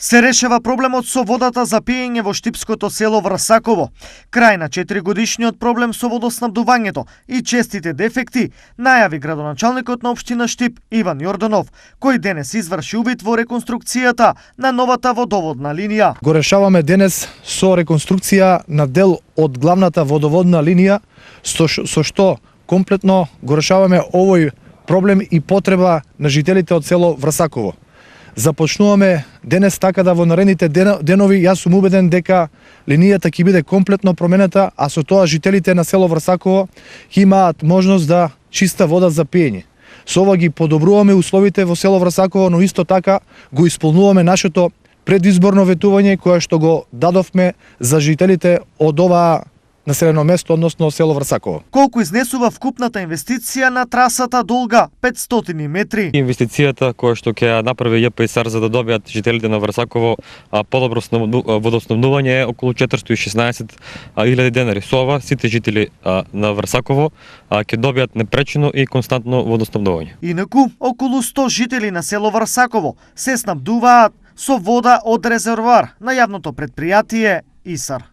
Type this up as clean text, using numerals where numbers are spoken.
Се решава проблемот со водата за пиење во штипското село Врсаково. Крај на 4-годишниот проблем со водоснабдувањето и честите дефекти најави градоначалникот на општина Штип Иван Јорданов, кој денес изврши увид во реконструкцијата на новата водоводна линија. Го решаваме денес со реконструкција на дел од главната водоводна линија, со што комплетно го решаваме овој проблем и потреба на жителите од село Врсаково. Започнуваме денес така да во наредните денови јас сум убеден дека линијата ќе биде комплетно променета, а со тоа жителите на село Врсаково ќе имаат можност да чиста вода за пиење. Со ова ги подобруваме условите во село Врсаково, но исто така го исполнуваме нашето предизборно ветување кое што го дадовме за жителите од оваа населено место, односно село Врсаково. Колку изнесува вкупната инвестиција на трасата долга 500 метри? Инвестицијата која што ќе направи ЈПСР за да добијат жителите на Врсаково подобро водоснабдување е околу 416.000 денари. Со ова сите жители на Врсаково ќе добијат непречено и константно водоснабдување. Инаку, околу 100 жители на село Врсаково се снабдуваат со вода од резервоар на јавното претпријатие ИСАР.